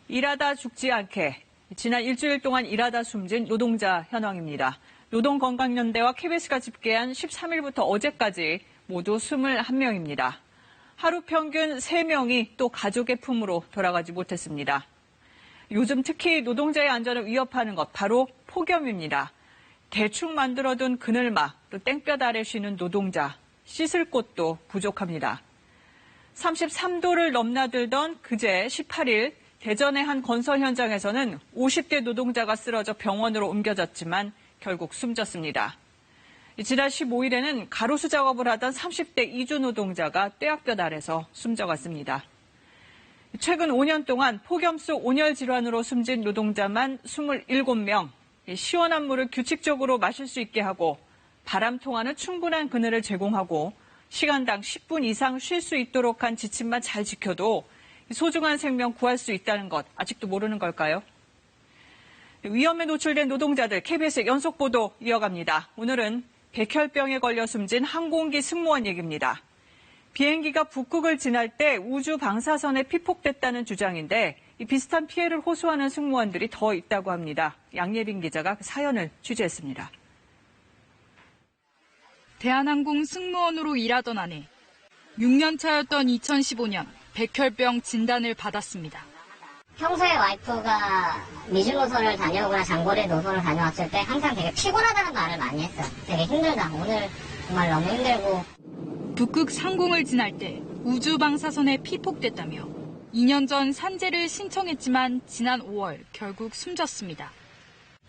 일하다 죽지 않게. 지난 일주일 동안 일하다 숨진 노동자 현황입니다. 노동건강연대와 KBS가 집계한 13일부터 어제까지 모두 21명입니다. 하루 평균 3명이 또 가족의 품으로 돌아가지 못했습니다. 요즘 특히 노동자의 안전을 위협하는 것 바로 폭염입니다. 대충 만들어둔 그늘막, 또 땡볕 아래 쉬는 노동자, 씻을 곳도 부족합니다. 33도를 넘나들던 그제 18일 대전의 한 건설 현장에서는 50대 노동자가 쓰러져 병원으로 옮겨졌지만 결국 숨졌습니다. 지난 15일에는 가로수 작업을 하던 30대 이주 노동자가 뙤약볕 아래서 숨져갔습니다. 최근 5년 동안 폭염 속 온열 질환으로 숨진 노동자만 27명, 시원한 물을 규칙적으로 마실 수 있게 하고 바람 통하는 충분한 그늘을 제공하고 시간당 10분 이상 쉴 수 있도록 한 지침만 잘 지켜도 소중한 생명 구할 수 있다는 것 아직도 모르는 걸까요? 위험에 노출된 노동자들 KBS 연속 보도 이어갑니다. 오늘은 백혈병에 걸려 숨진 항공기 승무원 얘기입니다. 비행기가 북극을 지날 때 우주 방사선에 피폭됐다는 주장인데 비슷한 피해를 호소하는 승무원들이 더 있다고 합니다. 양예빈 기자가 그 사연을 취재했습니다. 대한항공 승무원으로 일하던 아내. 6년 차였던 2015년 백혈병 진단을 받았습니다. 평소에 와이프가 미주 노선을 다녀오거나 장거리 노선을 다녀왔을 때 항상 되게 피곤하다는 말을 많이 했어요. 되게 힘들다. 오늘 정말 너무 힘들고. 북극 상공을 지날 때 우주 방사선에 피폭됐다며 2년 전 산재를 신청했지만 지난 5월 결국 숨졌습니다.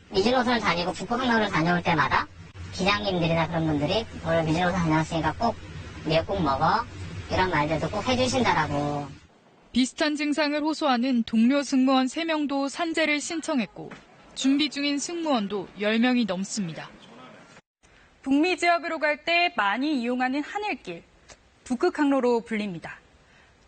미주 노선을 다니고 북극 항로를 다녀올 때마다 기장님들이나 그런 분들이 오늘 미주 노선 다녀왔으니까 꼭 미역국 먹어. 이런 말들도 꼭 해주신다라고. 비슷한 증상을 호소하는 동료 승무원 3명도 산재를 신청했고 준비 중인 승무원도 10명이 넘습니다. 북미 지역으로 갈 때 많이 이용하는 하늘길, 북극항로로 불립니다.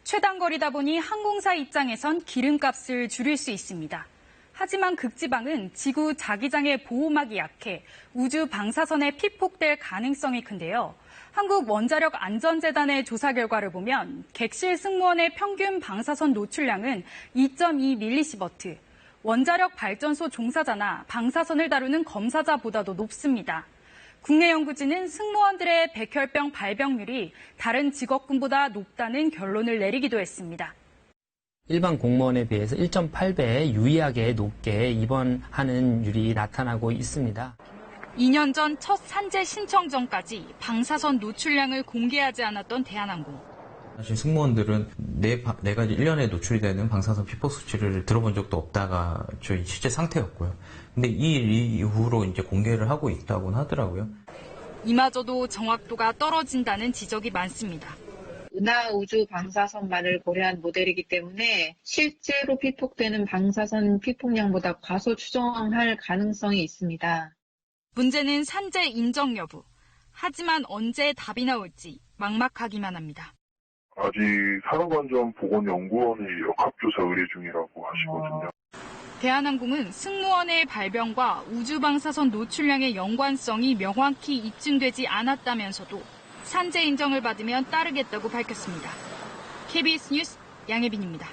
최단거리다 보니 항공사 입장에선 기름값을 줄일 수 있습니다. 하지만 극지방은 지구 자기장의 보호막이 약해 우주 방사선에 피폭될 가능성이 큰데요. 한국원자력안전재단의 조사 결과를 보면 객실 승무원의 평균 방사선 노출량은 2.2mSv, 원자력 발전소 종사자나 방사선을 다루는 검사자보다도 높습니다. 국내 연구진은 승무원들의 백혈병 발병률이 다른 직업군보다 높다는 결론을 내리기도 했습니다. 일반 공무원에 비해서 1.8배 유의하게 높게 입원하는 율이 나타나고 있습니다. 2년 전 첫 산재 신청 전까지 방사선 노출량을 공개하지 않았던 대한항공. 사실 승무원들은 내가 1년에 노출이 되는 방사선 피폭 수치를 들어본 적도 없다가 저희 실제 상태였고요. 근데 이 일 이후로 이제 공개를 하고 있다고는 하더라고요. 이마저도 정확도가 떨어진다는 지적이 많습니다. 은하 우주 방사선만을 고려한 모델이기 때문에 실제로 피폭되는 방사선 피폭량보다 과소 추정할 가능성이 있습니다. 문제는 산재 인정 여부. 하지만 언제 답이 나올지 막막하기만 합니다. 아직 산업안전보건연구원이 역학조사 의뢰 중이라고 하시거든요. 대한항공은 승무원의 발병과 우주방사선 노출량의 연관성이 명확히 입증되지 않았다면서도 산재 인정을 받으면 따르겠다고 밝혔습니다. KBS 뉴스 양예빈입니다.